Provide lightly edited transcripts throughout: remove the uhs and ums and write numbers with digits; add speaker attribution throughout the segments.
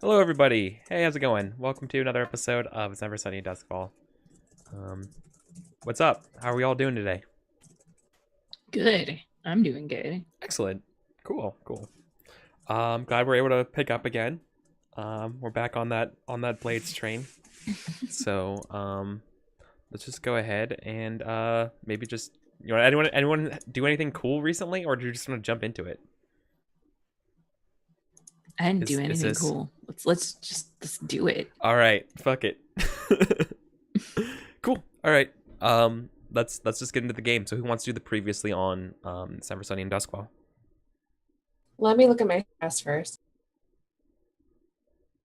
Speaker 1: Hello, everybody. Hey, how's it going? Welcome to another episode of It's Never Sunny in Duskvol. Um, what's up? How are we all doing today?
Speaker 2: Good. I'm doing good.
Speaker 1: Excellent. Cool. Glad we're able to pick up again. We're back on that Blades train. So, let's just go ahead and maybe just anyone do anything cool recently, or do you just want to jump into it?
Speaker 2: I didn't do
Speaker 1: Is
Speaker 2: anything
Speaker 1: this
Speaker 2: cool. Let's do it.
Speaker 1: all right? Fuck it. Cool. All right. Let's just get into the game. So who wants to do the previously on Summer Sunny and Duskvol?
Speaker 3: Let me look at my stress first.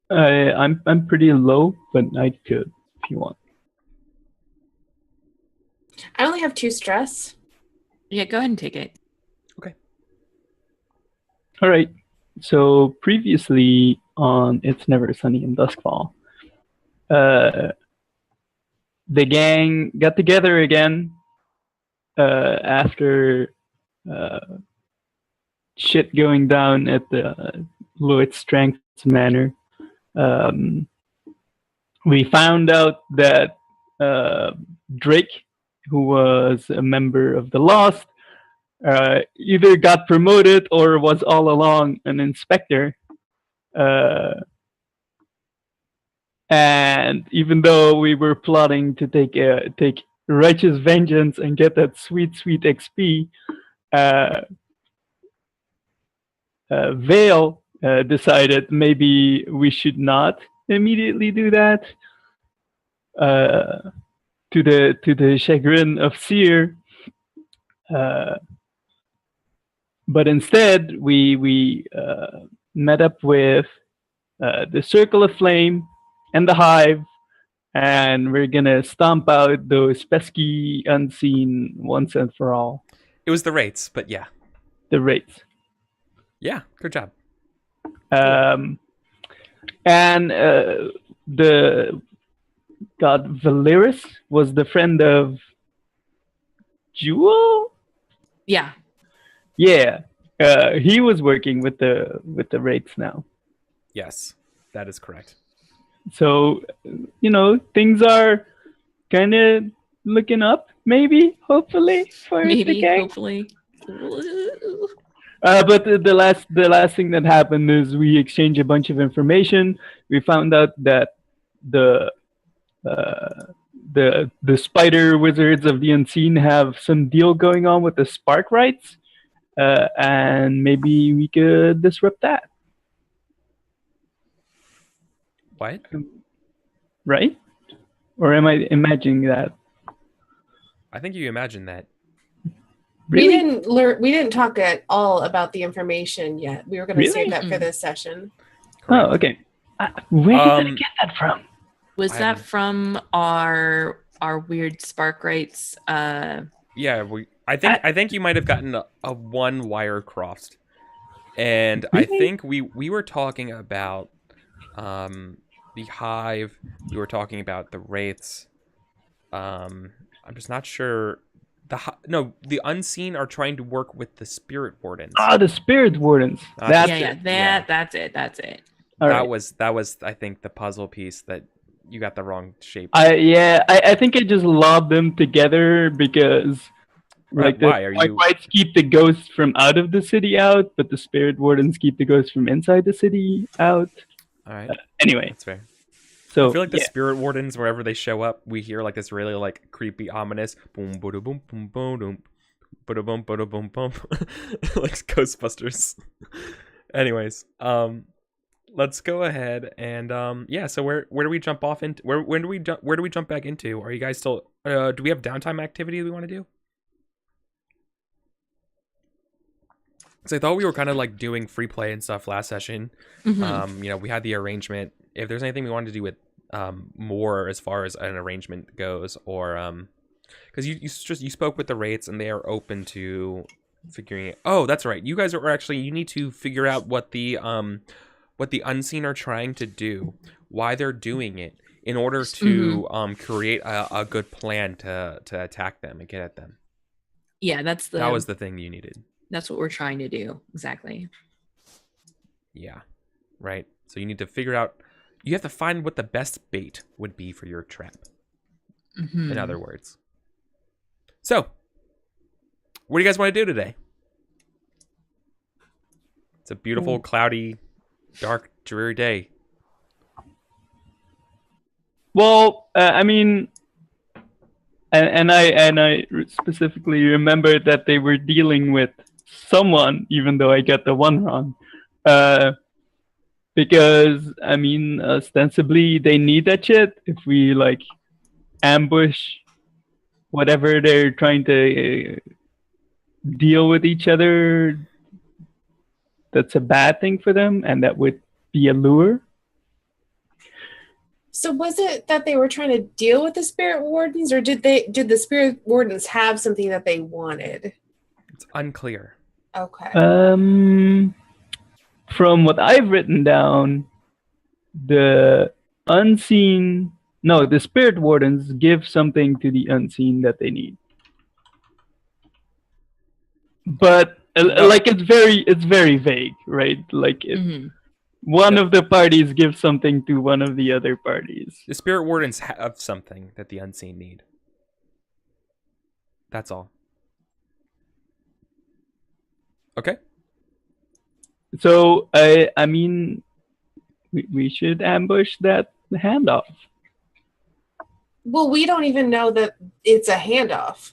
Speaker 4: I'm pretty low, but I could if you want.
Speaker 3: I only have 2 stress.
Speaker 2: Yeah, go ahead and take it.
Speaker 1: Okay.
Speaker 4: All right. So previously on It's Never Sunny in Duskfall, the gang got together again after shit going down at the Lloyd Strength Manor. We found out that Drake, who was a member of the Lost, either got promoted or was all along an inspector. And even though we were plotting to take righteous vengeance and get that sweet XP, Vale decided maybe we should not immediately do that. To the chagrin of Seer. But instead, we met up with the Circle of Flame and the Hive, and we're gonna stomp out those pesky unseen once and for all.
Speaker 1: It was the rates, but yeah.
Speaker 4: The Wraiths.
Speaker 1: Yeah, good job.
Speaker 4: And the god Valeris was the friend of Jewel?
Speaker 2: Yeah.
Speaker 4: Yeah, he was working with the Wraiths now.
Speaker 1: Yes, that is correct.
Speaker 4: So, things are kind of looking up. Maybe, hopefully, for the gang.
Speaker 2: Hopefully.
Speaker 4: But the last thing that happened is we exchanged a bunch of information. We found out that the spider wizards of the unseen have some deal going on with the spark rights, and maybe we could disrupt that.
Speaker 1: What?
Speaker 4: Right? Or am I imagining that?
Speaker 1: I think you imagined that.
Speaker 4: Really?
Speaker 3: We didn't talk at all about the information yet. We were going to save that for this session.
Speaker 1: Correct.
Speaker 4: Oh, okay. Where did I get that from?
Speaker 2: Was that from our weird spark rights?
Speaker 1: Yeah, I think you might have gotten a one wire crossed, and
Speaker 4: Really?
Speaker 1: I think we were talking about the Hive. We were talking about the Wraiths. I'm just not sure. The Unseen are trying to work with the Spirit Wardens.
Speaker 4: The Spirit Wardens.
Speaker 1: That's
Speaker 2: That's it.
Speaker 4: All
Speaker 1: that
Speaker 4: right.
Speaker 1: was I think the puzzle piece that you got the wrong shape.
Speaker 4: I think I just lobbed them together because
Speaker 1: Right, why are you?
Speaker 4: Whites keep the ghosts from out of the city out, but the Spirit Wardens keep the ghosts from inside the city out.
Speaker 1: All right,
Speaker 4: Anyway,
Speaker 1: that's fair.
Speaker 4: so
Speaker 1: I feel like the Spirit Wardens, wherever they show up, we hear like this really like creepy, ominous boom, boom, boom, boom, boom, boom, boom, boom, boom, like Ghostbusters. Anyways, let's go ahead and yeah. So where do we jump off into? Where do we jump back into? Are you guys still? Do we have downtime activity we want to do? So I thought we were kind of like doing free play and stuff last session.
Speaker 2: Mm-hmm.
Speaker 1: We had the arrangement. If there's anything we wanted to do with more as far as an arrangement goes, or because you spoke with the rates and they are open to figuring it. Oh, that's right. You guys are actually, you need to figure out what the unseen are trying to do, why they're doing it, in order to create a good plan to attack them and get at them.
Speaker 2: Yeah,
Speaker 1: that was the thing you needed.
Speaker 2: That's what we're trying to do. Exactly.
Speaker 1: Yeah. Right. So you need to figure out. You have to find what the best bait would be for your trap.
Speaker 2: Mhm.
Speaker 1: In other words. So, what do you guys want to do today? It's a beautiful, cloudy, dark, dreary day.
Speaker 4: Well, I mean, and I specifically remember that they were dealing with someone, even though I got the one wrong. Because I mean, ostensibly they need that shit. If we like ambush whatever they're trying to deal with each other, that's a bad thing for them, and that would be a lure.
Speaker 3: So was it that they were trying to deal with the spirit wardens, or did the spirit wardens have something that they wanted?
Speaker 1: It's unclear.
Speaker 3: Okay.
Speaker 4: From what I've written down, the spirit wardens give something to the unseen that they need. But like it's very vague, right? Like one of the parties gives something to one of the other parties.
Speaker 1: The spirit wardens have something that the unseen need. That's all. Okay.
Speaker 4: So I mean, we should ambush that handoff.
Speaker 3: Well, we don't even know that it's a handoff.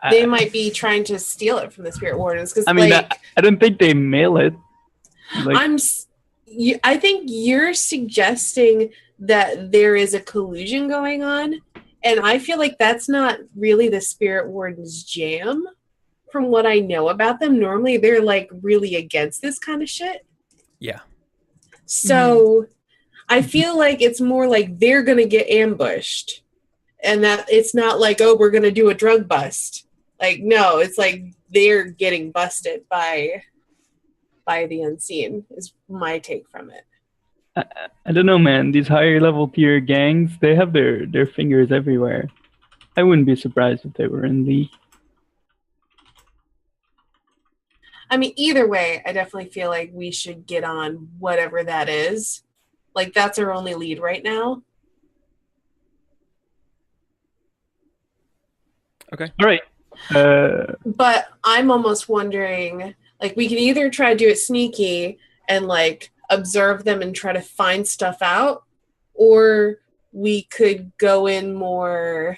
Speaker 3: They might be trying to steal it from the spirit wardens. Because
Speaker 4: I mean, I don't think they mail it. Like,
Speaker 3: I think you're suggesting that there is a collusion going on, and I feel like that's not really the spirit warden's jam. From what I know about them, normally they're like really against this kind of shit.
Speaker 1: Yeah.
Speaker 3: So I feel like it's more like they're going to get ambushed, and that it's not like, oh, we're going to do a drug bust. Like, no, it's like they're getting busted by the unseen is my take from it.
Speaker 4: I don't know, man. These higher level tier gangs, they have their fingers everywhere. I wouldn't be surprised if they were in the...
Speaker 3: I mean, either way, I definitely feel like we should get on whatever that is. Like, that's our only lead right now.
Speaker 1: Okay.
Speaker 4: All right.
Speaker 3: But I'm almost wondering, like, we can either try to do it sneaky and, like, observe them and try to find stuff out, or we could go in more,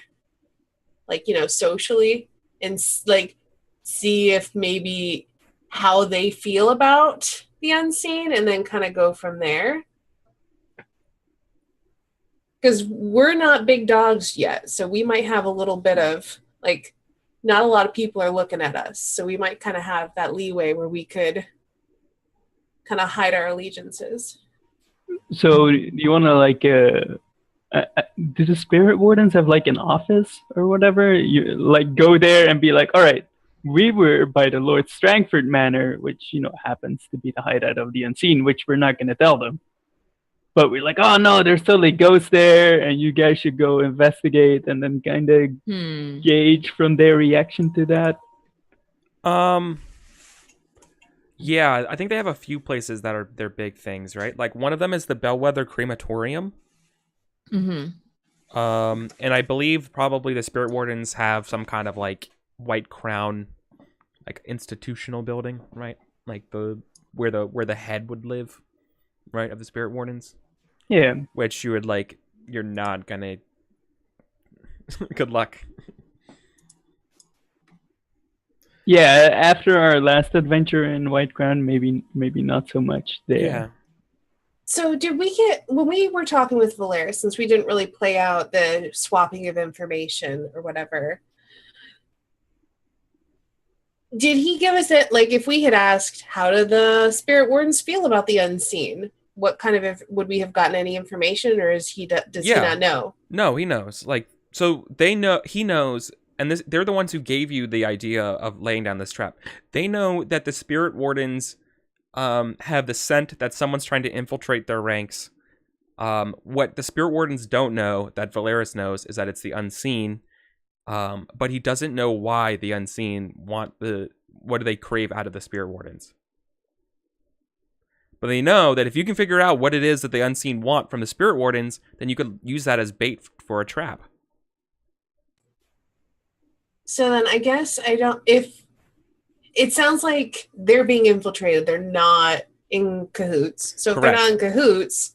Speaker 3: like, you know, socially and, like, see if maybe how they feel about the unseen and then kind of go from there. Because we're not big dogs yet, so we might have a little bit of, like, not a lot of people are looking at us, so we might kind of have that leeway where we could kind of hide our allegiances.
Speaker 4: So do you want to, like, do the spirit wardens have, like, an office or whatever? You, like, go there and be like, all right, we were by the Lord Strangford Manor, which, you know, happens to be the hideout of the unseen, which we're not going to tell them. But we're like, oh no, there's totally ghosts there, and you guys should go investigate, and then kind of gauge from their reaction to that.
Speaker 1: Yeah, I think they have a few places that are their big things, right? Like one of them is the Bellwether Crematorium. And I believe probably the spirit wardens have some kind of like White Crown, like institutional building, right? Like where the head would live, right, of the spirit wardens.
Speaker 4: Yeah.
Speaker 1: Which you would like. You're not gonna. Good luck.
Speaker 4: Yeah, after our last adventure in White Crown, maybe not so much there.
Speaker 1: Yeah.
Speaker 3: So did we get, when we were talking with Valeris, since we didn't really play out the swapping of information or whatever, did he give us it, like, if we had asked, how do the spirit wardens feel about the unseen? What kind of, would we have gotten any information, or does he not know?
Speaker 1: No, he knows. Like, so they know, he knows, and they're the ones who gave you the idea of laying down this trap. They know that the spirit wardens have the scent that someone's trying to infiltrate their ranks. What the spirit wardens don't know, that Valeris knows, is that it's the unseen. But he doesn't know why the unseen what do they crave out of the spirit wardens. But they know that if you can figure out what it is that the unseen want from the spirit wardens, then you could use that as bait for a trap.
Speaker 3: So then I guess if it sounds like they're being infiltrated, they're not in cahoots. So if
Speaker 1: Correct.
Speaker 3: they're not in cahoots,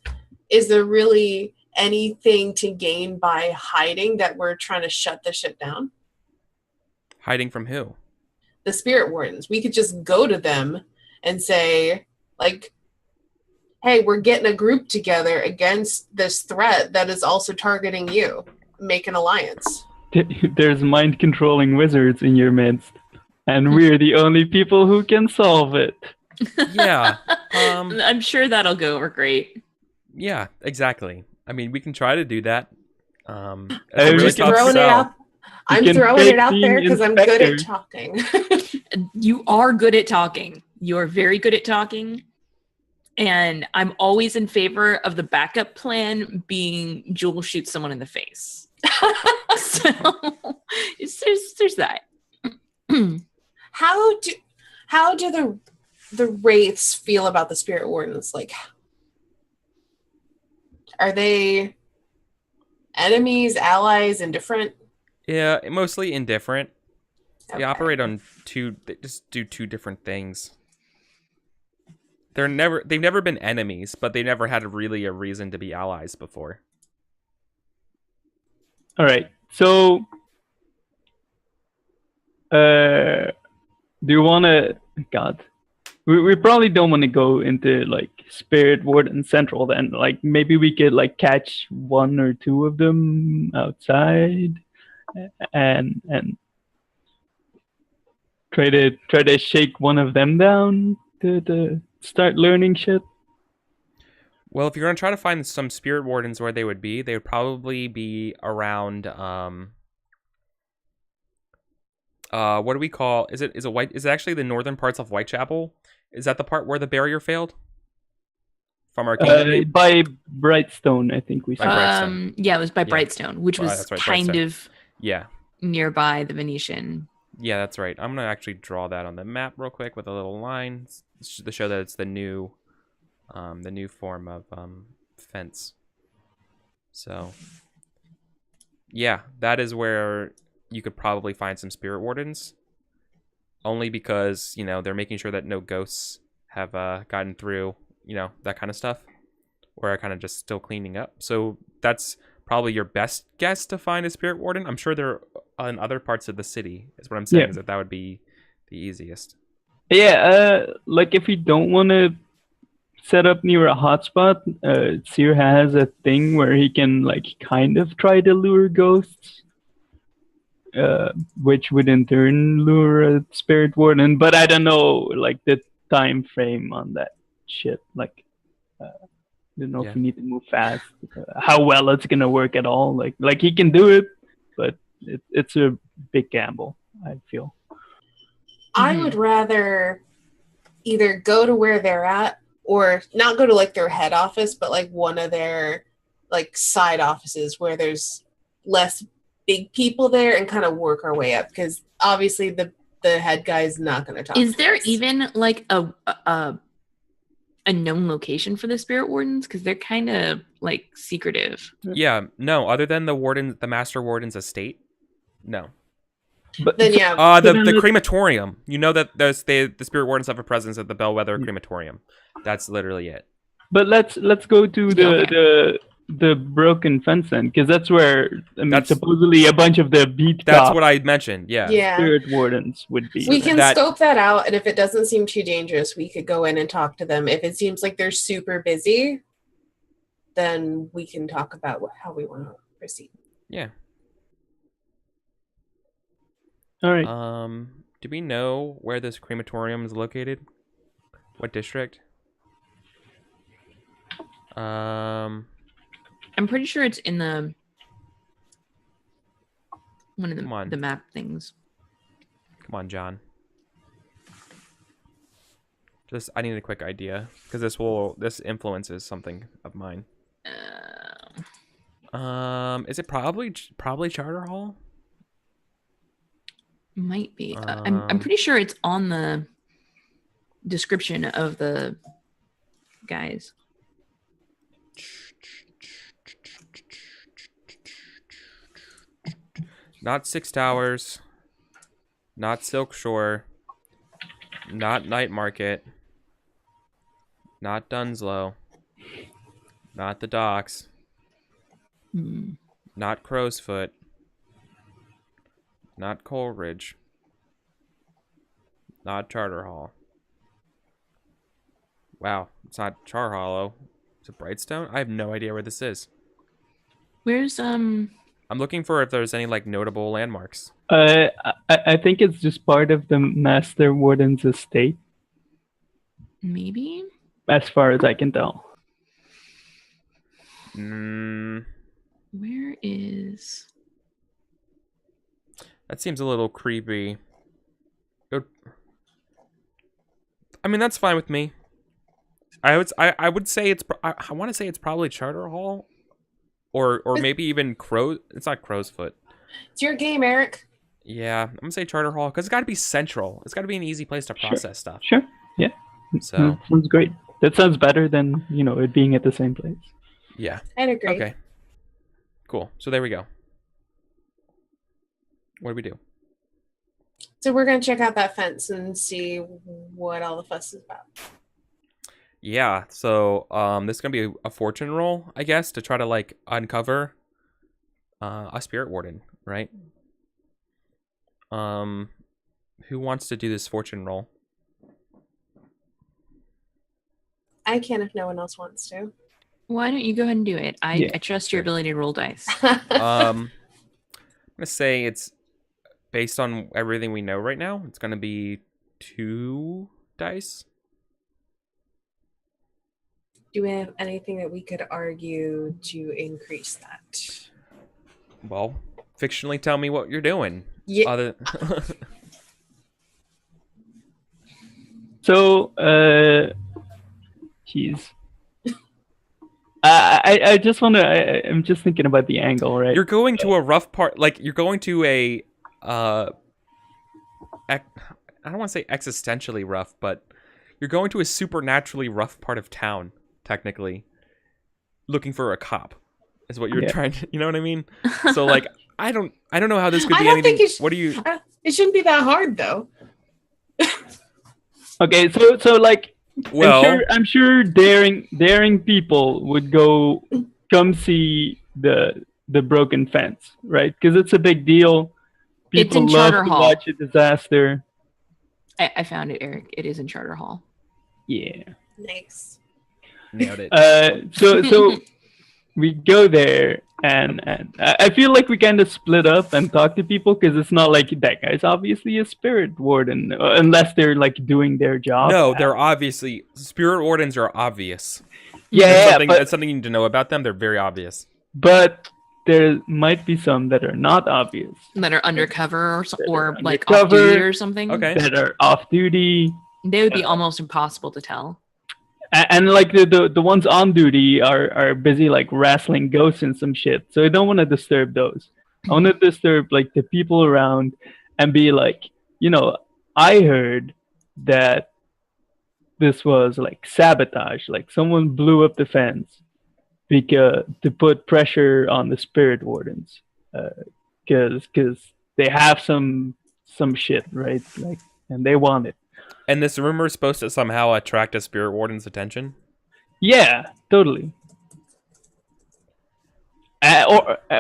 Speaker 3: is there really anything to gain by hiding that we're trying to shut this shit down?
Speaker 1: Hiding from who?
Speaker 3: The spirit wardens. We could just go to them and say, like, hey, we're getting a group together against this threat that is also targeting you. Make an alliance.
Speaker 4: There's mind controlling wizards in your midst, and we're the only people who can solve it.
Speaker 1: Yeah.
Speaker 2: I'm sure that'll go over great.
Speaker 1: Yeah, exactly. I mean, we can try to do that.
Speaker 4: I'm
Speaker 1: It's a really
Speaker 3: Just
Speaker 1: tough
Speaker 3: throwing it
Speaker 1: sell.
Speaker 3: out. I'm
Speaker 4: can
Speaker 3: throwing
Speaker 4: fake
Speaker 3: it out there
Speaker 4: being
Speaker 3: because I'm good at
Speaker 4: inspector.
Speaker 3: talking.
Speaker 2: You are good at talking. You're very good at talking. And I'm always in favor of the backup plan being Jewel shoots someone in the face. So there's that.
Speaker 3: How do the wraiths feel about the spirit wardens? Like, are they enemies, allies, indifferent?
Speaker 1: Yeah, mostly indifferent. They
Speaker 3: Okay.
Speaker 1: operate on they just do two different things. They've never been enemies, but they never had really a reason to be allies before.
Speaker 4: All right. So, do you want to? God, we probably don't want to go into like Spirit Warden Central. Then, like, maybe we could like catch one or two of them outside, and try to shake one of them down to start learning shit.
Speaker 1: Well, if you're gonna try to find some spirit wardens where they would probably be around what do we call is it actually the northern parts of Whitechapel? Is that the part where the barrier failed? From our kingdom?
Speaker 4: By Brightstone, I think we
Speaker 1: By
Speaker 4: said.
Speaker 1: Brightstone.
Speaker 2: Yeah, it was by
Speaker 1: Yeah.
Speaker 2: Brightstone, which was
Speaker 1: That's right,
Speaker 2: kind
Speaker 1: Brightstone.
Speaker 2: of
Speaker 1: Yeah.
Speaker 2: nearby the Venetian.
Speaker 1: Yeah, that's right. I'm gonna actually draw that on the map real quick with a little line to show that it's the new form of fence. So yeah, that is where you could probably find some spirit wardens. Only because, they're making sure that no ghosts have gotten through, that kind of stuff. Or are kind of just still cleaning up. So that's probably your best guess to find a spirit warden. I'm sure they're in other parts of the city, is what I'm saying,
Speaker 4: Yeah.
Speaker 1: is that would be the easiest.
Speaker 4: Yeah, like if you don't want to set up near a hotspot, Seer has a thing where he can like kind of try to lure ghosts, which would in turn lure a spirit warden. But I don't know like the time frame on that shit. Like, I don't know
Speaker 1: Yeah.
Speaker 4: if you need to move fast, how well it's gonna work at all. Like he can do it, but it's a big gamble, I feel.
Speaker 3: I would rather either go to where they're at or not go to like their head office, but like one of their like side offices where there's less big people there and kind of work our way up, because obviously the head guy is not going to talk.
Speaker 2: Is
Speaker 3: to
Speaker 2: there
Speaker 3: us.
Speaker 2: even like a known location for the spirit wardens? Because they're kind of like secretive.
Speaker 1: Yeah, no, other than the master warden's estate. No.
Speaker 4: But
Speaker 3: Then yeah,
Speaker 1: The
Speaker 4: then
Speaker 1: crematorium. You know that the spirit wardens have a presence at the Bellwether crematorium. That's literally it.
Speaker 4: But let's go to
Speaker 2: Yeah,
Speaker 4: the broken fence then, because that's where
Speaker 1: That's-
Speaker 4: supposedly a bunch of the beat
Speaker 1: That's
Speaker 4: cop
Speaker 1: what I mentioned. Yeah.
Speaker 3: yeah.
Speaker 4: spirit wardens would be.
Speaker 3: We can
Speaker 1: That-
Speaker 3: scope that out, and if it doesn't seem too dangerous, we could go in and talk to them. If it seems like they're super busy, then we can talk about how we want to proceed.
Speaker 1: Yeah.
Speaker 4: All right.
Speaker 1: Do we know where this crematorium is located? What district?
Speaker 2: I'm pretty sure it's in the one of
Speaker 1: Come on.
Speaker 2: the map things.
Speaker 1: Come on, John. I need a quick idea because this influences something of mine. Is it probably Charter Hall?
Speaker 2: Might be. I'm pretty sure it's on the description of the guys.
Speaker 1: Not Six Towers. Not Silk Shore. Not Night Market. Not Dunslow. Not the Docks. Not Crow's Foot. Not Coleridge. Not Charter Hall. Wow, it's not Char Hollow. Is it Brightstone? I have no idea where this is.
Speaker 2: Where's
Speaker 1: I'm looking for if there's any like notable landmarks.
Speaker 4: I think it's just part of the Master Warden's estate,
Speaker 2: maybe?
Speaker 4: as far as I can tell.
Speaker 2: Where is?
Speaker 1: That seems a little creepy. I mean, that's fine with me. I would say it's. I want to say it's probably Charter Hall, or maybe even Crow. It's not Crow's Foot.
Speaker 3: It's your game, Eric.
Speaker 1: Yeah, I'm gonna say Charter Hall because it's got to be central. It's got to be an easy place to process stuff.
Speaker 4: Sure. Yeah.
Speaker 1: So
Speaker 4: That sounds great. That sounds better than it being at the same place.
Speaker 1: yeah.
Speaker 3: I'd agree.
Speaker 1: Okay. Cool. So there we go. What do we do?
Speaker 3: So we're gonna check out that fence and see what all the fuss is about.
Speaker 1: Yeah. So this is gonna be a fortune roll, I guess, to try to like uncover a spirit warden, right? Who wants to do this fortune roll?
Speaker 3: I can if no one else wants to.
Speaker 2: Why don't you go ahead and do it? I trust your
Speaker 1: Sure.
Speaker 2: ability to roll dice.
Speaker 1: I'm gonna say it's based on everything we know right now. It's gonna be 2 dice.
Speaker 3: Do we have anything that we could argue to increase that?
Speaker 1: Well, fictionally tell me what you're doing.
Speaker 3: Yeah.
Speaker 1: Other
Speaker 4: So, jeez. I just want to. I'm just thinking about the angle, right?
Speaker 1: You're going to a rough part, like you're going to a I don't want to say existentially rough, but you're going to a supernaturally rough part of town, technically, looking for a cop. Is what you're trying to, you know what I mean? So like I don't know how this could
Speaker 3: I
Speaker 1: be
Speaker 3: don't
Speaker 1: anything.
Speaker 3: think
Speaker 1: What do you
Speaker 3: it shouldn't be that hard though.
Speaker 4: Okay, so like,
Speaker 1: Well,
Speaker 4: I'm sure daring people would come see the broken fence, right? Because it's a big deal.
Speaker 2: It's
Speaker 4: People
Speaker 2: in
Speaker 4: love
Speaker 2: Charter
Speaker 4: to
Speaker 2: Hall.
Speaker 4: watch a disaster.
Speaker 2: I found it, Eric. It is in Charter Hall.
Speaker 4: Yeah.
Speaker 3: Nice.
Speaker 1: nailed it.
Speaker 4: So we go there, and I feel like we kind of split up and talk to people because it's not like that guy's obviously a spirit warden unless they're like doing their job.
Speaker 1: No, they're obviously spirit wardens are obvious.
Speaker 4: Yeah,
Speaker 1: That's something you need to know about them. They're very obvious.
Speaker 4: but there might be some that are not obvious,
Speaker 2: That are undercover or like
Speaker 4: undercover.
Speaker 2: off duty or something.
Speaker 1: Okay.
Speaker 4: that are off duty.
Speaker 2: They would be almost impossible to tell.
Speaker 4: And like the ones on duty are busy like wrestling ghosts and some shit. So I don't want to disturb those. I want to disturb like the people around and be like, I heard that this was like sabotage. Like someone blew up the fence because to put pressure on the spirit wardens, because they have some shit, right? Like, and they want it.
Speaker 1: And this rumor is supposed to somehow attract a spirit warden's attention.
Speaker 4: Yeah, totally.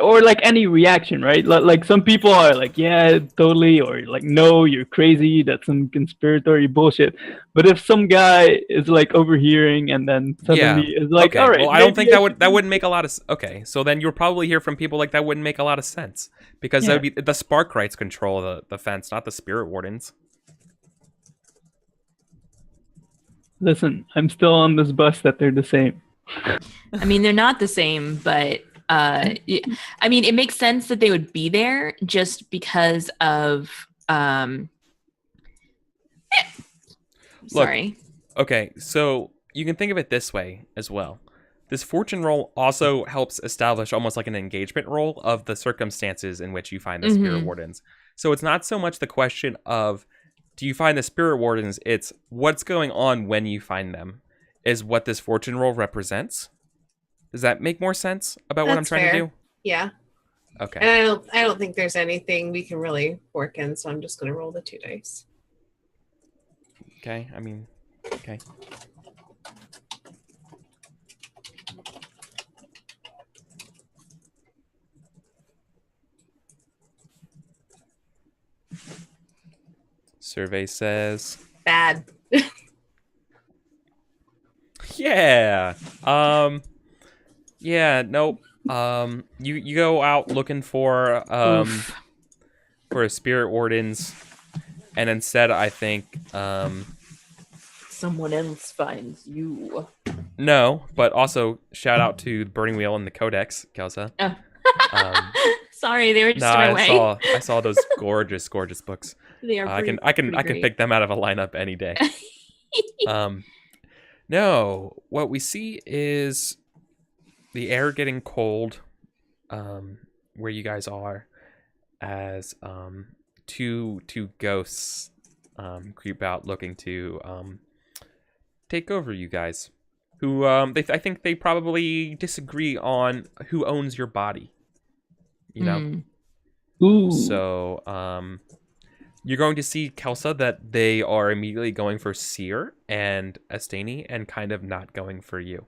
Speaker 4: Or like any reaction, right? Like some people are like, yeah, totally, or like, no, you're crazy. That's some conspiratory bullshit. But if some guy is like overhearing and then suddenly is like,
Speaker 1: okay.
Speaker 4: all right,
Speaker 1: Well, I don't think
Speaker 4: maybe
Speaker 1: that wouldn't make a lot of. Okay, so then you'll probably hear from people like that wouldn't make a lot of sense because that would be the spark rights control the fence, not the spirit wardens.
Speaker 4: Listen, I'm still on this bus that they're the same.
Speaker 2: I mean, they're not the same, but I mean, it makes sense that they would be there just because of. Sorry.
Speaker 1: Okay, so you can think of it this way as well. This fortune roll also helps establish almost like an engagement roll of the circumstances in which you find the spirit wardens. So it's not so much the question of do you find the spirit wardens, it's what's going on when you find them. is what this fortune roll represents. Does that make more sense about what I'm
Speaker 3: That's
Speaker 1: trying
Speaker 3: fair.
Speaker 1: to do?
Speaker 3: Yeah.
Speaker 1: Okay.
Speaker 3: And I don't think there's anything we can really work in, so I'm just going to roll the 2 dice.
Speaker 1: Okay. I mean, okay. Survey says,
Speaker 3: Bad.
Speaker 1: yeah. Yeah, nope. You go out looking for
Speaker 2: Oof.
Speaker 1: spirit wardens, and instead I think
Speaker 2: Someone else finds you.
Speaker 1: no, but also shout out to the Burning Wheel and the Codex, Kelsa.
Speaker 2: Oh.
Speaker 1: Um,
Speaker 2: Sorry, they were just
Speaker 1: No,
Speaker 2: in my way.
Speaker 1: I saw those gorgeous books.
Speaker 2: They are
Speaker 1: I can pick them out of a lineup any day. No, what we see is the air getting cold, where you guys are, as two ghosts creep out looking to take over you guys. Who I think they probably disagree on who owns your body. You know.
Speaker 4: Ooh.
Speaker 1: So, you're going to see, Kelsa, that they are immediately going for Seer and Asteyni and kind of not going for you.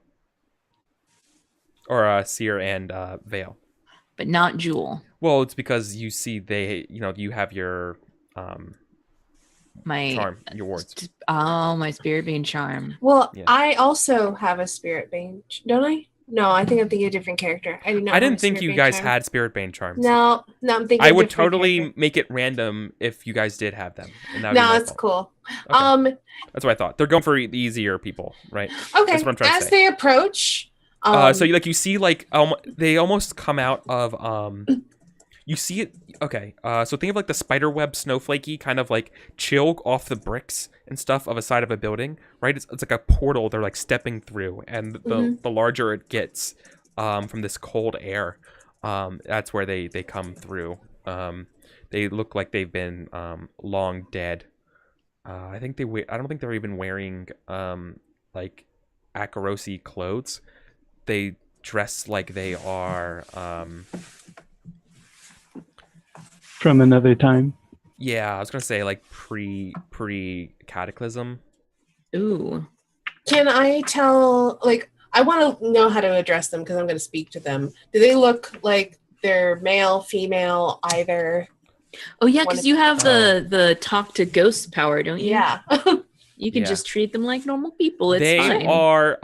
Speaker 1: Or Seer and Vale.
Speaker 2: But not Jewel.
Speaker 1: Well, it's because you see you have your
Speaker 2: My
Speaker 1: charm, your wards.
Speaker 2: Oh, my spirit being charm.
Speaker 3: Well,
Speaker 1: Yeah.
Speaker 3: I also have a Spirit Bane, don't I? No, I think I'm thinking of a different character. I do not.
Speaker 1: I
Speaker 3: have
Speaker 1: didn't
Speaker 3: a
Speaker 1: think
Speaker 3: Spirit
Speaker 1: you
Speaker 3: Bane
Speaker 1: guys
Speaker 3: charm.
Speaker 1: had Spirit Bane charms.
Speaker 3: No, I'm thinking.
Speaker 1: I
Speaker 3: of a
Speaker 1: would
Speaker 3: different
Speaker 1: totally
Speaker 3: character.
Speaker 1: make it random if you guys did have them. And that would be
Speaker 3: No,
Speaker 1: my
Speaker 3: it's
Speaker 1: fault.
Speaker 3: cool.
Speaker 1: Okay. That's what I thought. They're going for the easier people, right?
Speaker 3: Okay.
Speaker 1: That's what I'm trying to
Speaker 3: As
Speaker 1: say.
Speaker 3: they approach,
Speaker 1: So you see they almost come out of you see it. Okay, so think of like the spider web snowflakey kind of like chill off the bricks and stuff of a side of a building, right? It's like a portal they're like stepping through, and the larger it gets from this cold air, that's where they come through. They look like they've been long dead. I don't think they're even wearing like Akarosi clothes. They dress like they are
Speaker 4: From another time.
Speaker 1: yeah, I was gonna say like pre cataclysm.
Speaker 2: Ooh.
Speaker 3: can I tell? Like, I want to know how to address them because I'm going to speak to them. Do they look like they're male, female, either?
Speaker 2: Oh yeah, because you have the talk to ghost power, don't you?
Speaker 3: Yeah.
Speaker 2: You can
Speaker 1: Yeah.
Speaker 2: just treat them like normal people. It's
Speaker 1: They
Speaker 2: fine.
Speaker 1: are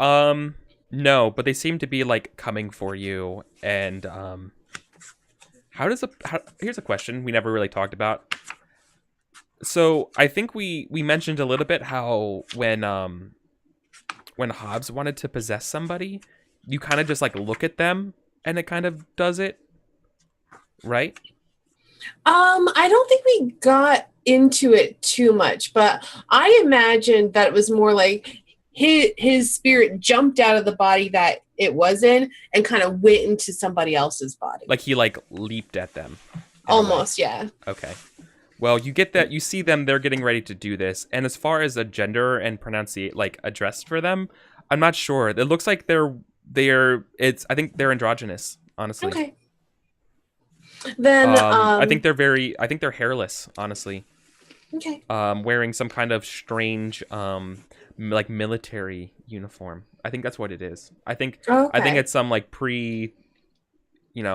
Speaker 1: no, but they seem to be like coming for you. And here's a question we never really talked about. So I think we mentioned a little bit how when Hobbs wanted to possess somebody, you kind of just like look at them and it kind of does it, right?
Speaker 3: I don't think we got into it too much, but I imagined that it was more like his spirit jumped out of the body that it was in and kind of went into somebody else's body.
Speaker 1: Like he like leaped at them. in a way.
Speaker 3: Almost, yeah.
Speaker 1: Okay. Well, you get that. You see them. They're getting ready to do this. And as far as a gender and pronunciate like addressed for them, I'm not sure. It looks like they're. I think they're androgynous. Honestly.
Speaker 3: Okay. Then
Speaker 1: I think they're hairless. Honestly.
Speaker 3: okay.
Speaker 1: Wearing some kind of strange like military uniform. I think that's what it is. I think it's some like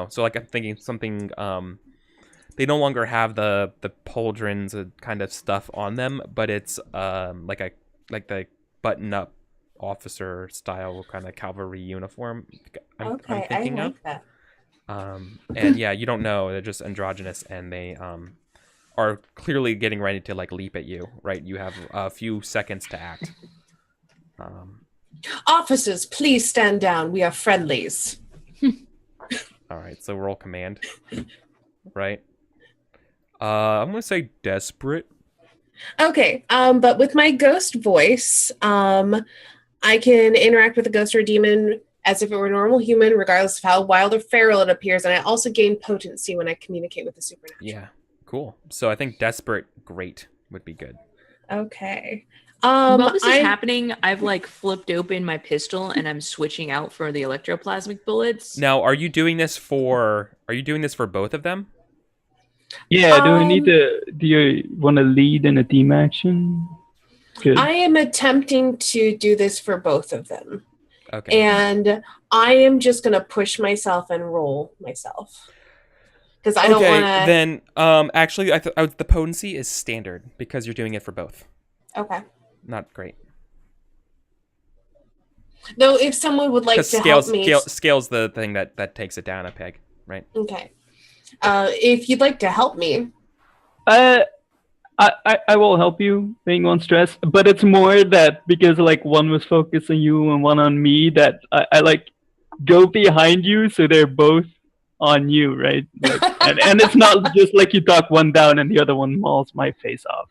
Speaker 1: so like I'm thinking something they no longer have the pauldrons kind of stuff on them, but it's like the button up officer style kind of cavalry uniform. I'm thinking
Speaker 3: I like
Speaker 1: of.
Speaker 3: that.
Speaker 1: And yeah, you don't know, they're just androgynous, and they are clearly getting ready to like leap at you, right? You have a few seconds to act.
Speaker 3: Officers, please stand down. We are friendlies.
Speaker 1: All right, so roll command, right? I'm gonna say desperate.
Speaker 3: Okay, but with my ghost voice, I can interact with a ghost or a demon as if it were a normal human, regardless of how wild or feral it appears, and I also gain potency when I communicate with the supernatural.
Speaker 1: Yeah, cool. So I think desperate, great would be good.
Speaker 3: Okay.
Speaker 2: While this is
Speaker 3: I
Speaker 2: happening, I've like flipped open my pistol and I'm switching out for the electroplasmic bullets.
Speaker 1: Now, are you doing this for both of them?
Speaker 4: Yeah, do we need
Speaker 3: Um,
Speaker 4: to? Do you want to lead in a team action? Good.
Speaker 3: I am attempting to do this for both of them.
Speaker 1: Okay.
Speaker 3: And I am just going to push myself and roll myself. Because I don't want to...
Speaker 1: Then, actually, the potency is standard because you're doing it for both.
Speaker 3: Okay.
Speaker 1: Not great.
Speaker 3: Though if someone would like
Speaker 1: Because
Speaker 3: to help me...
Speaker 1: scale's the thing that takes it down a peg, right?
Speaker 3: Okay. If you'd like to help me...
Speaker 4: I will help you being on stress, but it's more that because like one was focused on you and one on me, that I like go behind you so they're both on you, right? Like, and it's not just like you talk one down and the other one mauls my face off.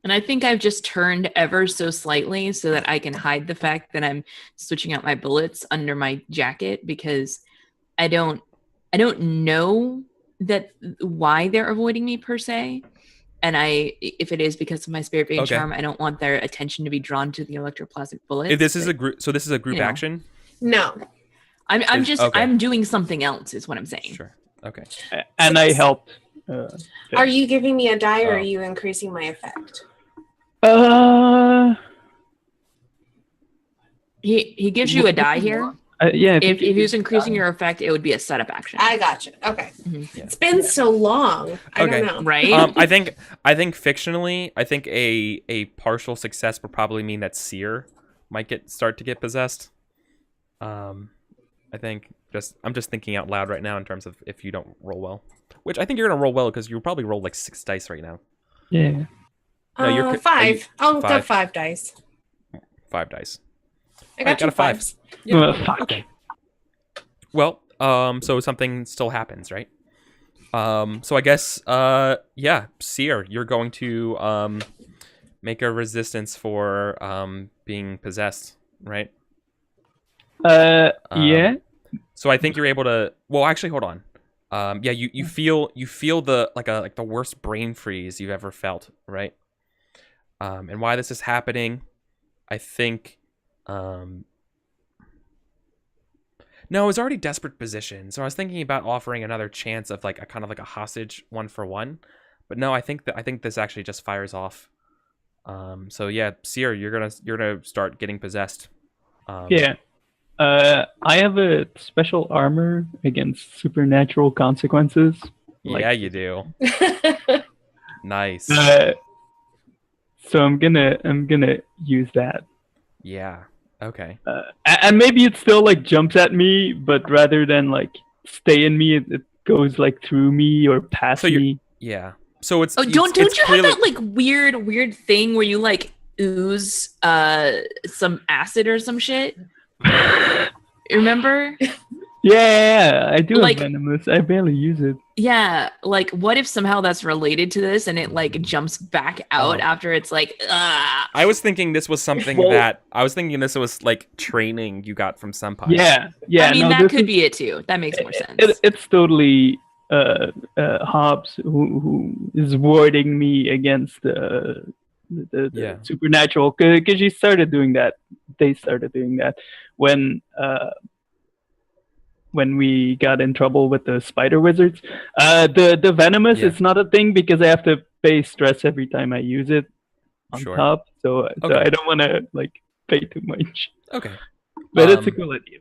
Speaker 2: And I think I've just turned ever so slightly so that I can hide the fact that I'm switching out my bullets under my jacket, because I don't know that why they're avoiding me per se. And if it is because of my spirit being charm, I don't want their attention to be drawn to the electroplasmic bullets.
Speaker 1: If this is a group, so this is a group action.
Speaker 3: No.
Speaker 2: I'm doing something else is what I'm saying.
Speaker 1: Sure. Okay.
Speaker 4: And I helped.
Speaker 3: Are you giving me a die or are you increasing my effect?
Speaker 2: He gives you a die here.
Speaker 4: Yeah.
Speaker 2: If he was increasing your effect, it would be a setup action.
Speaker 3: I gotcha. Okay.
Speaker 2: Mm-hmm.
Speaker 3: It's been so long. I don't know.
Speaker 2: Right?
Speaker 1: I think fictionally, I think a partial success would probably mean that Seer might start to get possessed. I think I'm just thinking out loud right now in terms of if you don't roll well, which I think you're gonna roll well because you probably rolled like 6 dice right now.
Speaker 4: Yeah.
Speaker 3: No, you're 5. I'll go 5 dice.
Speaker 1: 5 dice.
Speaker 3: I got 2 5s.
Speaker 1: Yeah. Okay. Well, so something still happens, right? So I guess, yeah, Seer, you're going to make a resistance for being possessed, right?
Speaker 4: Yeah.
Speaker 1: So I think you're able to. Well, actually, hold on. Yeah, you feel the like the worst brain freeze you've ever felt, right? And why this is happening, I think. No, it was already desperate position. So I was thinking about offering another chance of like a kind of like a hostage 1-for-1, but no, I think this actually just fires off. So yeah, Seer, you're gonna start getting possessed.
Speaker 4: Yeah. I have a special armor against supernatural consequences.
Speaker 1: Yeah, you do. Nice.
Speaker 4: So I'm gonna use that.
Speaker 1: Yeah. Okay.
Speaker 4: And maybe it still like jumps at me, but rather than like stay in me, it goes like through me or past me.
Speaker 1: Yeah. So it's.
Speaker 2: Oh, don't you clearly have that like weird thing where you like ooze some acid or some shit? Remember?
Speaker 4: Yeah, I do
Speaker 2: like,
Speaker 4: have venomous. I barely use it.
Speaker 2: Yeah, like what if somehow that's related to this and it like jumps back out after it's like
Speaker 1: I was thinking this was something I was thinking this was like training you got from Senpai.
Speaker 4: Yeah.
Speaker 2: I mean, that could be it too. That makes more sense.
Speaker 4: It's totally Hobbs who is warding me against the supernatural, because she started doing that. They started doing that when we got in trouble with the spider wizards. The venomous is not a thing because I have to pay stress every time I use it on top. So I don't want to like pay too much.
Speaker 1: Okay.
Speaker 4: But it's a cool idea.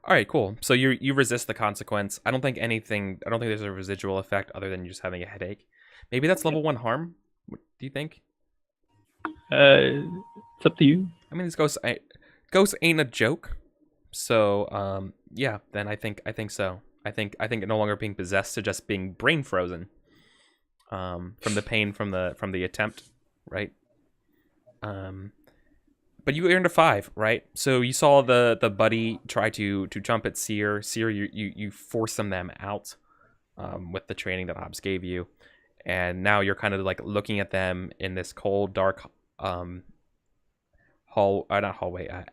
Speaker 1: All right, cool. So you resist the consequence. I don't think there's a residual effect other than you just having a headache. Maybe that's level 1 harm. What do you think?
Speaker 4: It's up to you.
Speaker 1: I mean, this ghost ain't a joke. So, yeah, then I think so. I think no longer being possessed to just being brain frozen, from the pain from the attempt, right? But you earned a 5, right? So you saw the buddy try to jump at Seer. Seer, you force them out, with the training that Hobbs gave you, and now you're kind of like looking at them in this cold, dark,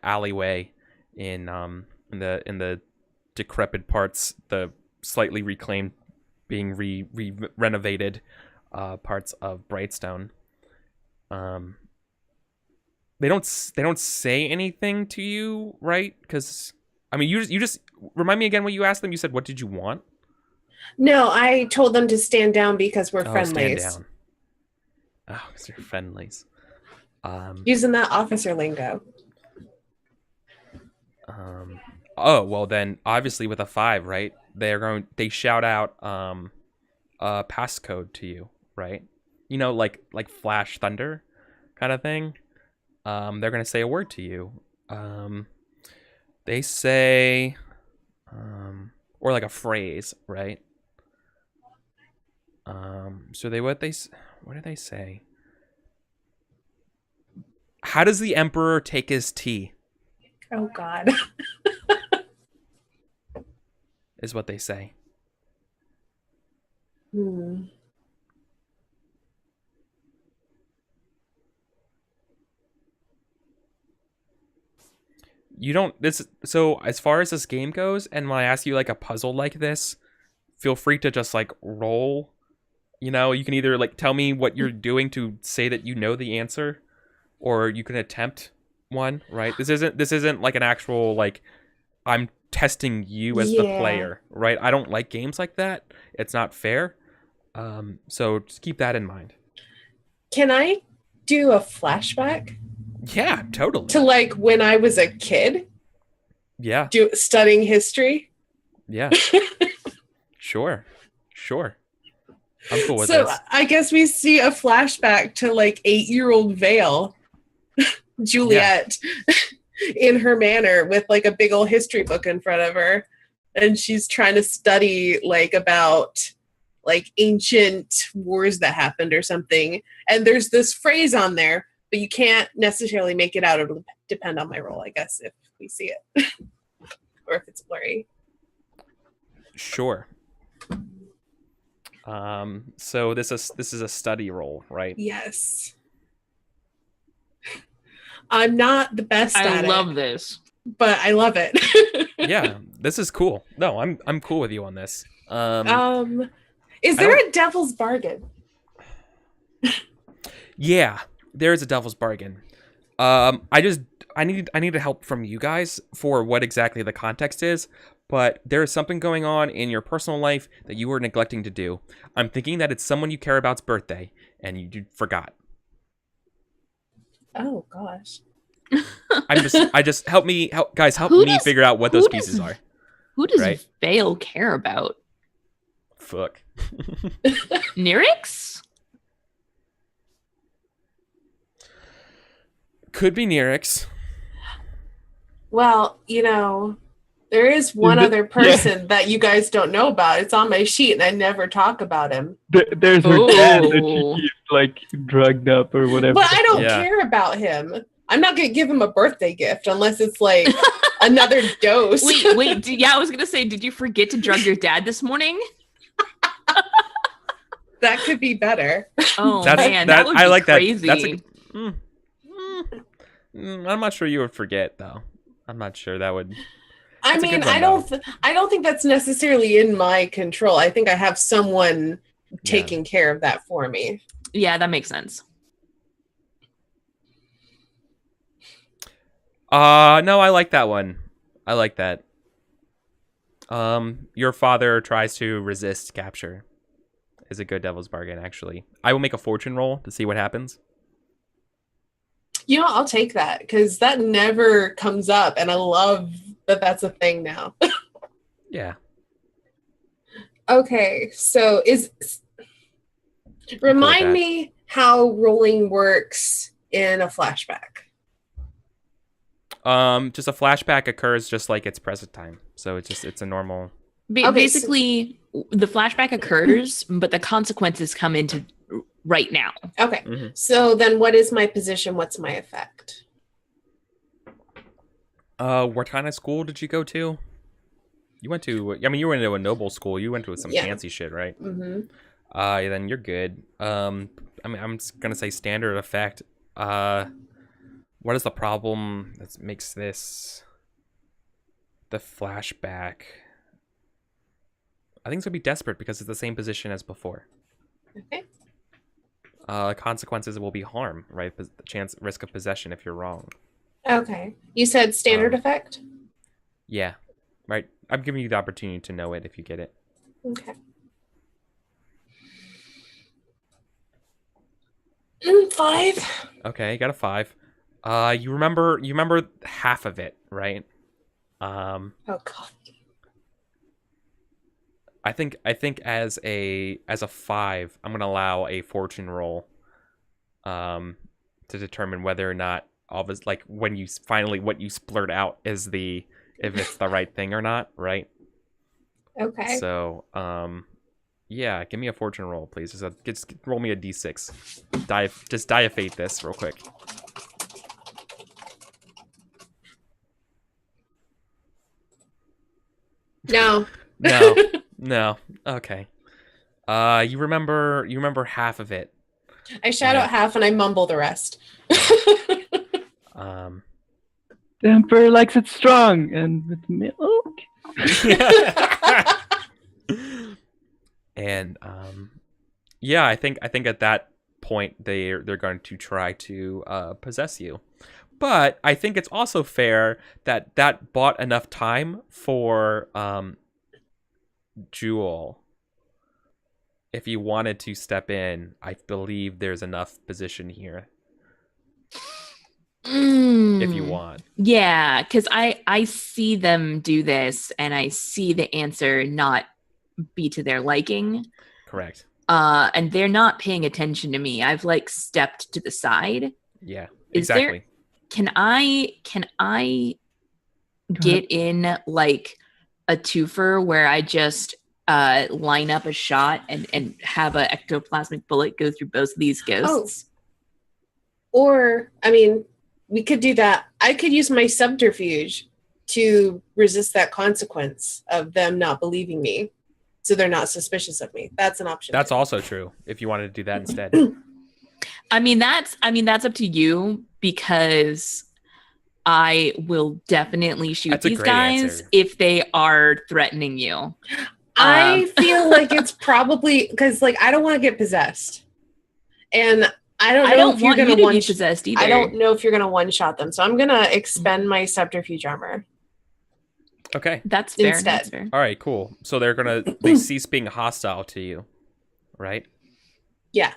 Speaker 1: alleyway. In the decrepit parts, the slightly reclaimed, being renovated parts of Brightstone, They don't say anything to you, right? Because I mean, you just remind me again what you asked them. You said, "What did you want?"
Speaker 3: No, I told them to stand down because we're
Speaker 1: Oh,
Speaker 3: friendlies.
Speaker 1: stand down. Oh, because you're friendlies.
Speaker 3: Using that officer lingo.
Speaker 1: Oh, well then, obviously with a 5, right? They shout out a passcode to you, right? You know, like flash thunder kind of thing. They're gonna say a word to you. They say, or like a phrase, right? So what do they say? How does the emperor take his tea?
Speaker 3: Oh God.
Speaker 1: Is what they say.
Speaker 3: Hmm.
Speaker 1: You don't so as far as this game goes, and when I ask you like a puzzle like this, feel free to just like roll. You know, you can either like tell me what you're doing to say that you know the answer, or you can attempt one, right? This isn't like an actual like I'm testing you as the player, right? I don't like games like that. It's not fair. So just keep that in mind.
Speaker 3: Can I do a flashback
Speaker 1: Yeah, totally.
Speaker 3: to like when I was a kid
Speaker 1: Yeah.
Speaker 3: Studying history?
Speaker 1: Yeah. Sure. I'm cool with
Speaker 3: So
Speaker 1: this.
Speaker 3: I guess we see a flashback to like 8-year-old Vale, Juliet, in her manor with like a big old history book in front of her, and she's trying to study like about like ancient wars that happened or something. And there's this phrase on there, but you can't necessarily make it out. It'll depend on my role, I guess, if we see it or if it's blurry.
Speaker 1: Sure. So this is a study roll, right?
Speaker 3: Yes. I'm not the best at it.
Speaker 2: I love this.
Speaker 3: But I love it.
Speaker 1: Yeah, this is cool. No, I'm cool with you on this.
Speaker 3: Is there a devil's bargain?
Speaker 1: Yeah, there is a devil's bargain. I need help from you guys for what exactly the context is, but there is something going on in your personal life that you were neglecting to do. I'm thinking that it's someone you care about's birthday, and you forgot.
Speaker 3: Oh gosh.
Speaker 1: Help me figure out what those pieces are.
Speaker 2: Who does
Speaker 1: Right?
Speaker 2: Vale care about?
Speaker 1: Fuck.
Speaker 2: Nyrix?
Speaker 1: Could be Nyrix.
Speaker 3: Well, there is one other person that you guys don't know about. It's on my sheet, and I never talk about him.
Speaker 4: There's her dad that she keeps like drugged up or whatever.
Speaker 3: But I don't care about him. I'm not going to give him a birthday gift unless it's like another dose.
Speaker 2: Wait. I was going to say, did you forget to drug your dad this morning?
Speaker 3: That could be better.
Speaker 2: Oh, man. That would be
Speaker 1: I like
Speaker 2: crazy.
Speaker 1: That. I'm not sure you would forget, though. I'm not sure that would...
Speaker 3: I mean, I don't think that's necessarily in my control. I think I have someone taking care of that for me.
Speaker 2: Yeah, that makes sense.
Speaker 1: No, I like that one. I like that. Your father tries to resist capture. Is a good devil's bargain, actually. I will make a fortune roll to see what happens.
Speaker 3: I'll take that because that never comes up, and I love that that's a thing now.
Speaker 1: Yeah.
Speaker 3: Okay, so remind me how rolling works in a flashback.
Speaker 1: Just a flashback occurs just like it's present time, so it's a normal.
Speaker 2: Basically, the flashback occurs, but the consequences come into right now.
Speaker 3: Okay, So then what is my position? What's my effect?
Speaker 1: What kind of school did you go to? You went to, you went to a noble school. You went to some fancy shit, right?
Speaker 3: Mm-hmm.
Speaker 1: Then you're good. I'm just gonna say standard effect. What is the problem that makes this the flashback? I think it's gonna be desperate because it's the same position as before.
Speaker 3: Okay.
Speaker 1: consequences will be harm, right? The risk of possession if you're wrong.
Speaker 3: Okay. You said standard effect?
Speaker 1: Yeah, right. I'm giving you the opportunity to know it if you get it.
Speaker 3: Okay. 5.
Speaker 1: Okay, you got a 5. You remember half of it, right?
Speaker 3: Oh God.
Speaker 1: I think as a 5, I'm gonna allow a fortune roll, to determine whether or not all this, like, when you finally what you splurt out is if it's the right thing or not, right?
Speaker 3: Okay.
Speaker 1: So, yeah, give me a fortune roll, please. Just roll me a d6. Just die of fate this real quick.
Speaker 3: No.
Speaker 1: No, no. Okay. You remember half of it.
Speaker 3: I shout out half and I mumble the rest.
Speaker 1: Um.
Speaker 4: The Emperor likes it strong and with milk.
Speaker 1: And yeah, I think at that point they're going to try to possess you. But I think it's also fair that bought enough time for Jewel. If you wanted to step in, I believe there's enough position here. If you want.
Speaker 2: Yeah, because I see them do this and I see the answer not be to their liking.
Speaker 1: Correct.
Speaker 2: And they're not paying attention to me. I've like stepped to the side.
Speaker 1: Yeah,
Speaker 2: Is
Speaker 1: exactly.
Speaker 2: Can I get in like a twofer where I just line up a shot and have an ectoplasmic bullet go through both of these ghosts?
Speaker 3: Or, I mean, we could do that. I could use my subterfuge to resist that consequence of them not believing me, so they're not suspicious of me. That's an option.
Speaker 1: That's also true if you wanted to do that instead.
Speaker 2: I mean that's up to you, because I will definitely shoot
Speaker 1: That's a
Speaker 2: these
Speaker 1: great
Speaker 2: guys
Speaker 1: answer.
Speaker 2: if they are threatening you.
Speaker 3: I feel like it's probably because, like, I don't want to get possessed, and I don't know if you're
Speaker 2: want
Speaker 3: going
Speaker 2: you
Speaker 3: to
Speaker 2: to be possessed either.
Speaker 3: I don't know if you're going to one-shot them, so I'm going to expend my subterfuge armor.
Speaker 1: Okay.
Speaker 2: That's fair.
Speaker 3: Instead.
Speaker 2: That's fair.
Speaker 1: All right, cool. So they cease being hostile to you, right?
Speaker 3: Yeah.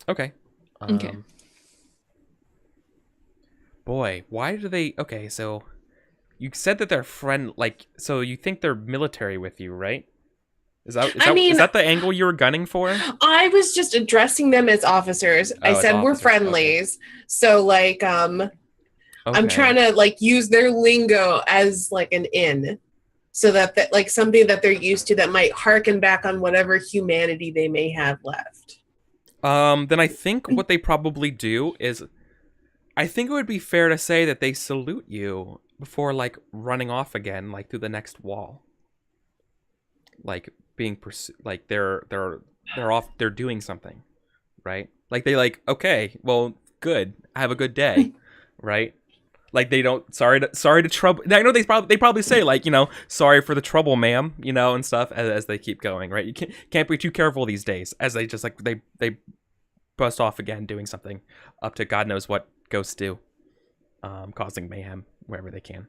Speaker 1: Okay.
Speaker 2: Okay.
Speaker 1: Boy, why do they... Okay, so you said that they're so you think they're military with you, right? Is that the angle you were gunning for?
Speaker 3: I was just addressing them as officers. I
Speaker 1: as
Speaker 3: said we're
Speaker 1: officers,
Speaker 3: friendlies. So, like, I'm trying to, like, use their lingo as, like, an in. So that, like, something that they're used to that might harken back on whatever humanity they may have left.
Speaker 1: Then I think what they probably do is... I think it would be fair to say that they salute you before, like, running off again, like, through the next wall. Like, being like, they're off, they're doing something, right? Like, they like, okay, well, good, have a good day, right? Like, they don't, sorry to trouble. I know they probably say, like, you know, sorry for the trouble, ma'am, you know, and stuff as they keep going, right? You can't be too careful these days, as they just, like, they bust off again doing something up to God knows what ghosts do, causing mayhem wherever they can.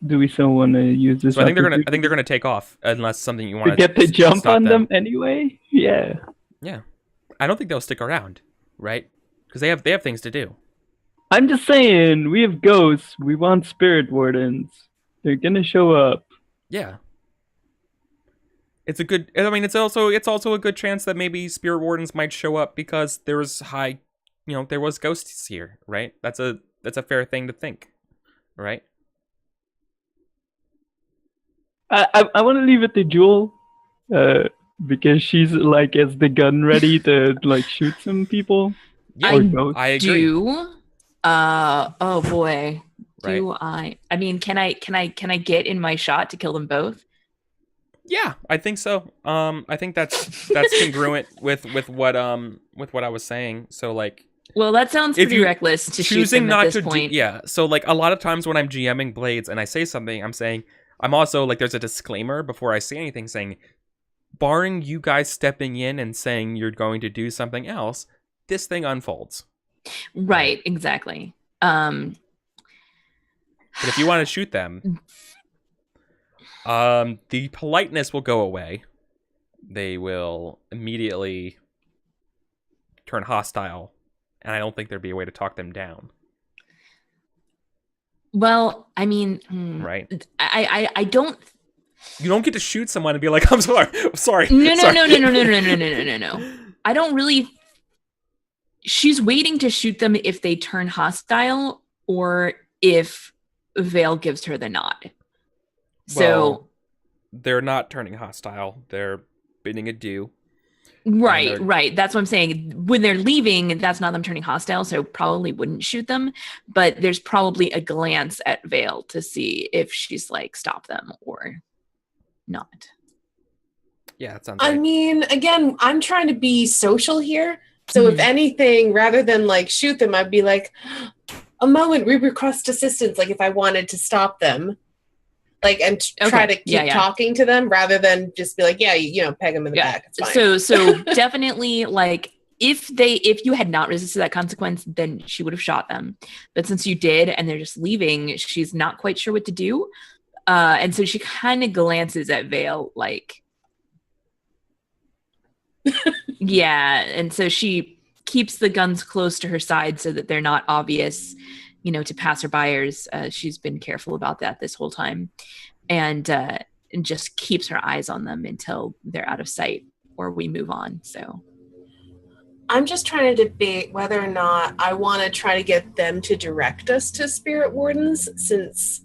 Speaker 4: Do we still want to use this?
Speaker 1: So I think they're gonna take off unless something you want
Speaker 4: to get the jump on them anyway. Yeah.
Speaker 1: Yeah, I don't think they'll stick around, right? Because they have things to do.
Speaker 4: I'm just saying, we have ghosts. We want spirit wardens. They're gonna show up.
Speaker 1: Yeah. It's a good. I mean, it's also a good chance that maybe spirit wardens might show up because there was there was ghosts here, right? That's a fair thing to think, right?
Speaker 4: I want to leave it to Jewel, because she's like has the gun ready to like shoot some people.
Speaker 1: Yeah, I agree.
Speaker 2: Oh boy.
Speaker 1: Right.
Speaker 2: Do I mean, can I get in my shot to kill them both?
Speaker 1: Yeah, I think so. I think that's congruent with what I was saying. So, like,
Speaker 2: well, that sounds pretty reckless to shoot them at this point.
Speaker 1: Yeah. So, like, a lot of times when I'm GMing Blades and I say something, I'm saying, I'm also, like, there's a disclaimer before I say anything saying, barring you guys stepping in and saying you're going to do something else, this thing unfolds.
Speaker 2: Right, exactly.
Speaker 1: But if you want to shoot them, the politeness will go away. They will immediately turn hostile, and I don't think there'd be a way to talk them down.
Speaker 2: Well, I mean,
Speaker 1: Right?
Speaker 2: I don't.
Speaker 1: You don't get to shoot someone and be like, "I'm sorry, sorry."
Speaker 2: No.
Speaker 1: Sorry.
Speaker 2: I don't really. She's waiting to shoot them if they turn hostile or if Vale gives her the nod. So
Speaker 1: Well, they're not turning hostile. They're bidding adieu.
Speaker 2: right. That's what I'm saying. When they're leaving, that's not them turning hostile, so probably wouldn't shoot them. But there's probably a glance at Vale to see if she's like, stop them or not.
Speaker 1: Yeah, that sounds
Speaker 3: I
Speaker 1: right.
Speaker 3: mean, again, I'm trying to be social here. So if anything, rather than like shoot them, I'd be like, a moment, we request assistance. Like if I wanted to stop them, like, and try to keep talking to them rather than just be like, yeah, you know, peg them in the back. It's fine.
Speaker 2: So definitely like if you had not resisted that consequence, then she would have shot them. But since you did, and they're just leaving, she's not quite sure what to do. And so she kind of glances at Vale like, yeah. And so she keeps the guns close to her side so that they're not obvious, you know, to passerbyers. She's been careful about that this whole time, and just keeps her eyes on them until they're out of sight or we move on. So
Speaker 3: I'm just trying to debate whether or not I want to try to get them to direct us to spirit wardens, since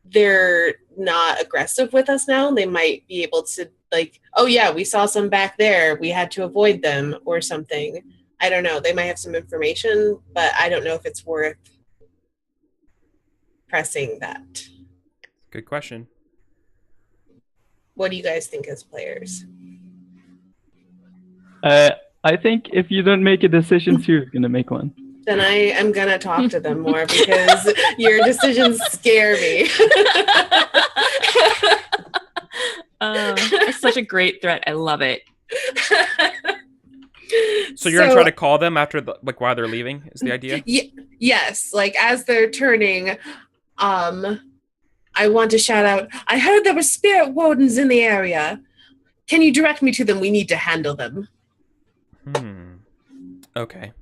Speaker 3: they're not aggressive with us now. They might be able to like, oh yeah, we saw some back there, we had to avoid them or something. I don't know. They might have some information, but I don't know if it's worth pressing that.
Speaker 1: Good question.
Speaker 3: What do you guys think as players?
Speaker 4: I think if you don't make a decision, Siri's gonna make one.
Speaker 3: Then I am gonna talk to them more because your decisions scare me.
Speaker 2: It's such a great threat. I love it.
Speaker 1: So you're gonna try to call them after while they're leaving is the idea?
Speaker 3: Yes, like as they're turning, I want to shout out, I heard there were spirit wardens in the area. Can you direct me to them? We need to handle them.
Speaker 1: Okay.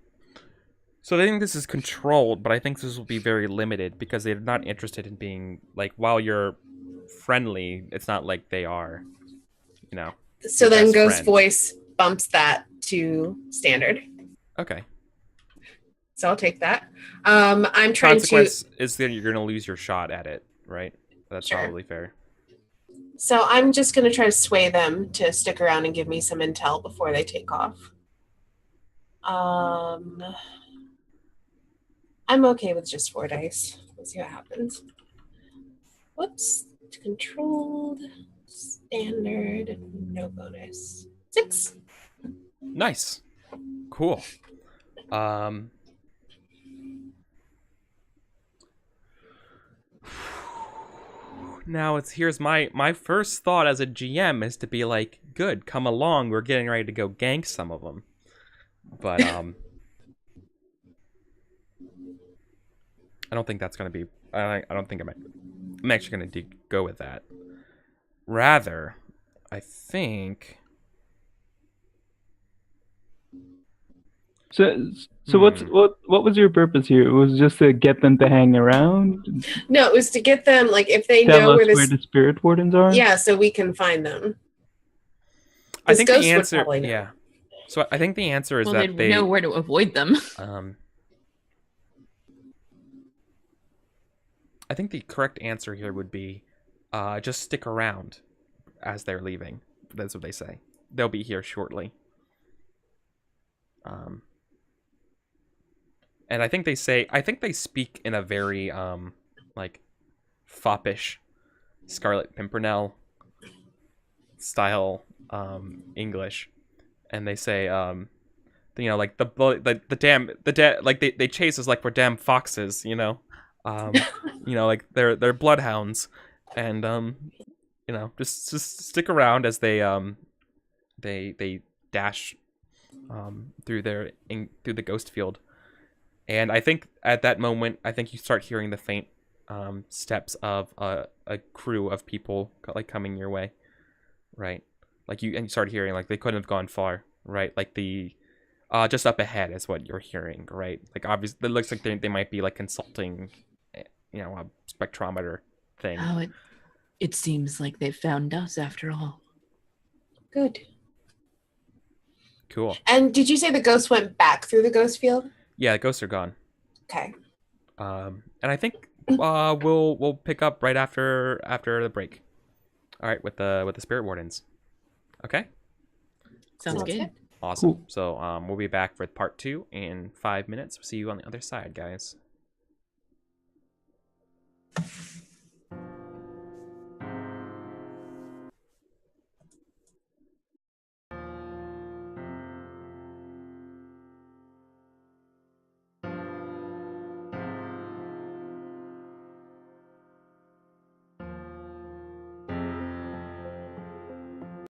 Speaker 1: So they think this is controlled, but I think this will be very limited because they're not interested in being, like, while you're friendly, it's not like they are, you know.
Speaker 3: So then Ghost Voice bumps that to standard.
Speaker 1: Okay.
Speaker 3: So I'll take that. I'm trying
Speaker 1: Consequence is that you're going to lose your shot at it, right? That's probably fair.
Speaker 3: So I'm just going to try to sway them to stick around and give me some intel before they take off. I'm okay with just 4 dice. Let's see what happens. Whoops. Controlled. Standard. No bonus. 6.
Speaker 1: Nice. Cool. Now here's my first thought as a GM is to be like, good, come along, we're getting ready to go gank some of them. But I don't think that's gonna be. I don't think I'm actually gonna go with that. Rather, I think.
Speaker 4: So what was your purpose here? It was just to get them to hang around?
Speaker 3: No, it was to get them, like, if they
Speaker 4: Tell
Speaker 3: know
Speaker 4: us
Speaker 3: where
Speaker 4: the spirit wardens are?
Speaker 3: Yeah, so we can find them.
Speaker 1: I think
Speaker 3: Ghost
Speaker 1: the answer,
Speaker 3: would probably know.
Speaker 1: yeah. So I think the answer is
Speaker 2: well,
Speaker 1: that
Speaker 2: they know where to avoid them.
Speaker 1: I think the correct answer here would be, just stick around as they're leaving. That's what they say. They'll be here shortly. And I think they speak in a very, like, foppish Scarlet Pimpernel style, English. And they say, you know, like they chase us like we're damn foxes, you know, you know, like they're bloodhounds, and you know, just stick around as they dash through through the ghost field. And I think at that moment, I think you start hearing the faint steps of a crew of people like coming your way, right? Like you start hearing like they couldn't have gone far, right? Like the just up ahead is what you're hearing, right? Like obviously, it looks like they might be like consulting, you know, a spectrometer thing.
Speaker 2: Oh, it seems like they've found us after all.
Speaker 3: Good.
Speaker 1: Cool.
Speaker 3: And did you say the ghost went back through the ghost field?
Speaker 1: Yeah, the ghosts are gone.
Speaker 3: Okay.
Speaker 1: And I think we'll pick up right after the break. All right, with the spirit wardens. Okay.
Speaker 2: Sounds
Speaker 3: Cool.
Speaker 2: good.
Speaker 1: Awesome.
Speaker 4: Cool.
Speaker 1: So we'll be back for part 2 in 5 minutes. See you on the other side, guys.